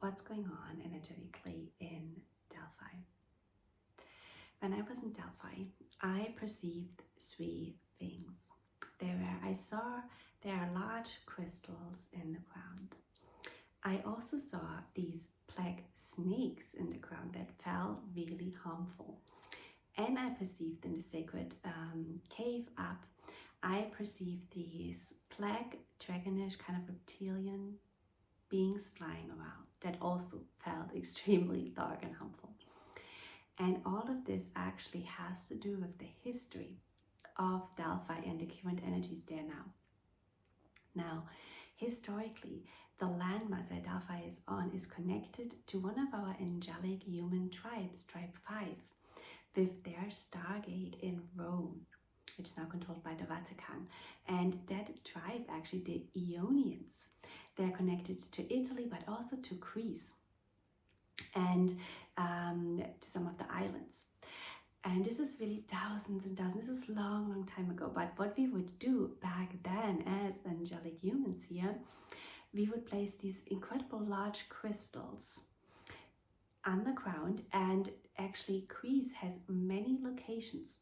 what's going on energetically in Delphi. When I was in Delphi, I perceived three things. I saw there are large crystals in the ground. I also saw these black snakes in the ground that felt really harmful. And I perceived in the sacred cave up, I perceived these black dragonish kind of reptilian beings flying around that also felt extremely dark and harmful. And all of this actually has to do with the history of Delphi and the current energies there now. Now, historically, the landmass that Delphi is on is connected to one of our angelic human tribes, Tribe 5, with their Stargate in Rome, which is now controlled by the Vatican. And that tribe, actually the Ionians, they're connected to Italy, but also to Greece and to some of the islands. And this is really thousands and thousands, this is long time ago. But what we would do back then as angelic humans here, we would place these incredible large crystals underground, and actually Greece has many locations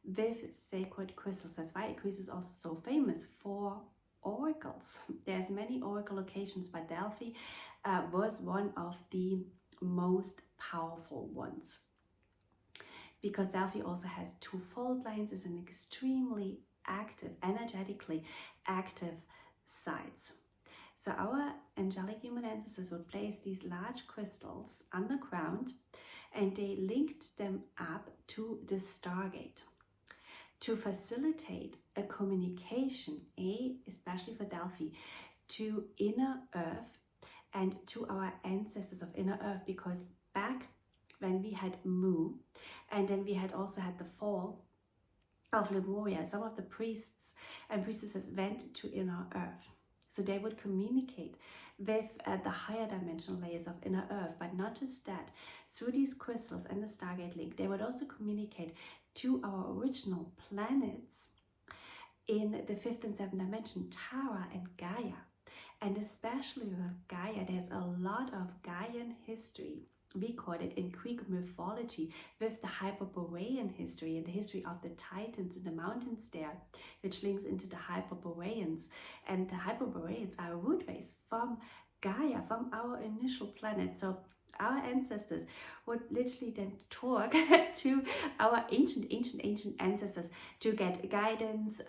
with sacred crystals. That's why Greece is also so famous for oracles. There's many oracle locations, but Delphi was one of the most powerful ones, because Delphi also has two fault lines, is an extremely active, energetically active site. So our angelic human ancestors would place these large crystals underground, and they linked them up to the Stargate to facilitate a communication, especially for Delphi, to inner Earth and to our ancestors of inner Earth, because back when we had Mu, and then we had also had the fall of Lemuria, some of the priests and priestesses went to inner Earth. So they would communicate with the higher dimensional layers of inner Earth, but not just that. Through these crystals and the Stargate link, they would also communicate to our original planets in the 5th and 7th dimension, Tara and Gaia. And especially with Gaia, there's a lot of Gaian history recorded in Greek mythology, with the Hyperborean history and the history of the Titans in the mountains there, which links into the Hyperboreans. And the Hyperboreans are root rays from Gaia, from our initial planet. So our ancestors would literally then talk to our ancient ancestors to get guidance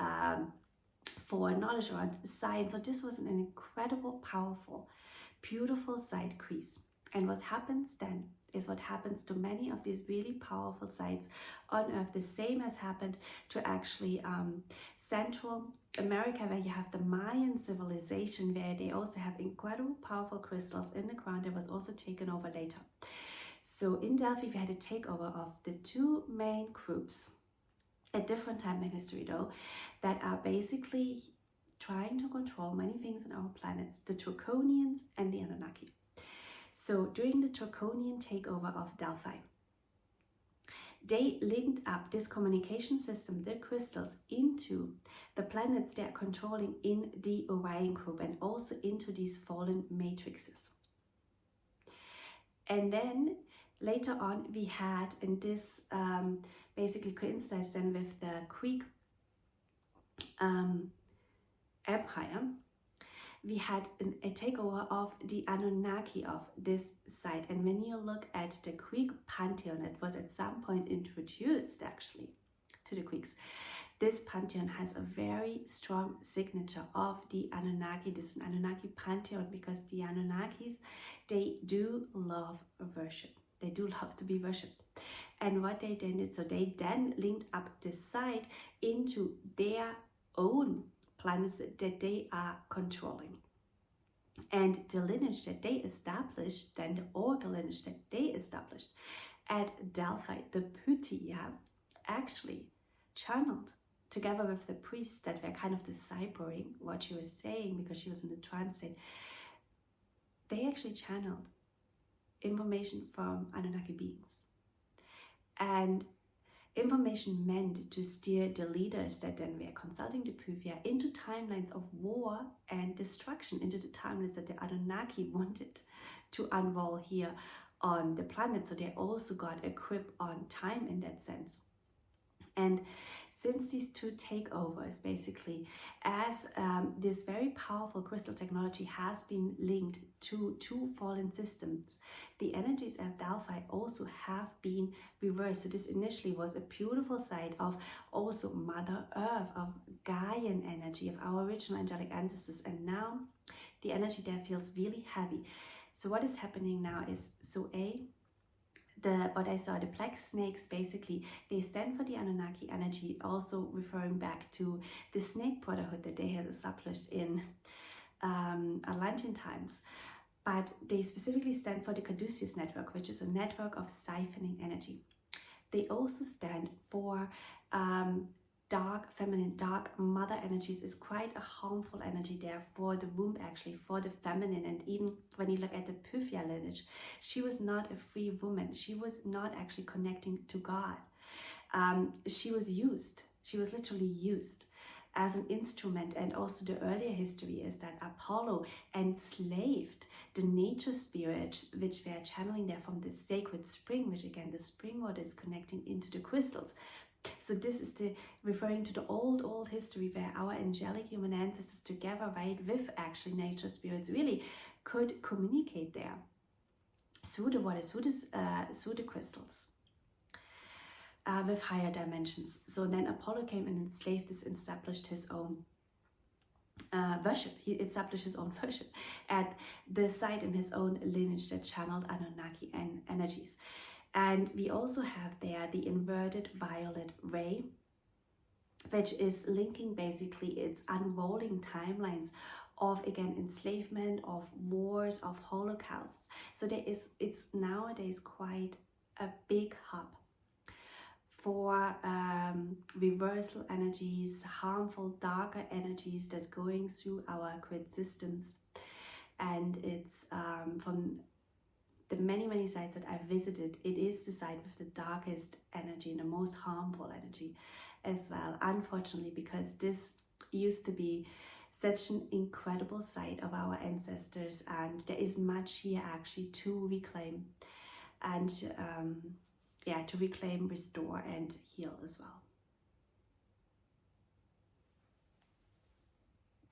for knowledge around science. So this was an incredible, powerful, beautiful site, Greece. And what happens then is what happens to many of these really powerful sites on Earth. The same has happened to actually Central America, where you have the Mayan civilization, where they also have incredible powerful crystals in the ground that was also taken over later. So in Delphi, we had a takeover of the two main groups at different time in history, though, that are basically trying to control many things on our planets, the Draconians and the Anunnaki. So during the Draconian takeover of Delphi, they linked up this communication system, the crystals, into the planets they are controlling in the Orion group, and also into these fallen matrices. And then later on we had, and this basically coincides then with the Greek Empire, we had a takeover of the Anunnaki of this site. And when you look at the Greek pantheon, it was at some point introduced actually to the Greeks. This pantheon has a very strong signature of the Anunnaki. This is an Anunnaki pantheon because the Anunnakis, they do love worship. They do love to be worshipped. And what they then did, so they then linked up this site into their own planets that they are controlling. And the lineage that they established, then the oracle lineage that they established at Delphi, the Pythia, actually channeled together with the priests that were kind of deciphering what she was saying, because she was in the trance state. They actually channeled information from Anunnaki beings. And information meant to steer the leaders that then were consulting the Pythia into timelines of war and destruction, into the timelines that the Anunnaki wanted to unroll here on the planet. So they also got a grip on time in that sense. And since these two takeovers, basically, as this very powerful crystal technology has been linked to two fallen systems, the energies of Delphi also have been reversed. So this initially was a beautiful side of also Mother Earth, of Gaian energy, of our original angelic ancestors, and now the energy there feels really heavy. So what is happening now is, what I saw, the black snakes, basically, they stand for the Anunnaki energy, also referring back to the snake brotherhood that they had established in Atlantean times. But they specifically stand for the Caduceus network, which is a network of siphoning energy. They also stand for dark feminine, dark mother energies. Is quite a harmful energy there for the womb, actually, for the feminine. And even when you look at the Pythia lineage, she was not a free woman. She was not actually connecting to God. She was used. She was literally used as an instrument. And also the earlier history is that Apollo enslaved the nature spirits, which were channeling there from the sacred spring, which again, the spring water is connecting into the crystals. So this is referring to the old history where our angelic human ancestors together, right, with actually nature spirits, really could communicate there through the water, through the crystals, with higher dimensions. So then Apollo came and enslaved this and established his own worship. He established his own worship at the site in his own lineage that channeled Anunnaki and energies. And we also have there the inverted violet ray, which is linking basically its unrolling timelines of, again, enslavement, of wars, of holocausts. So it's nowadays quite a big hub for reversal energies, harmful, darker energies that's going through our grid systems. And it's from the many sites that I've visited, it is the site with the darkest energy and the most harmful energy as well, unfortunately, because this used to be such an incredible site of our ancestors, and there is much here actually to reclaim and to reclaim, restore and heal as well.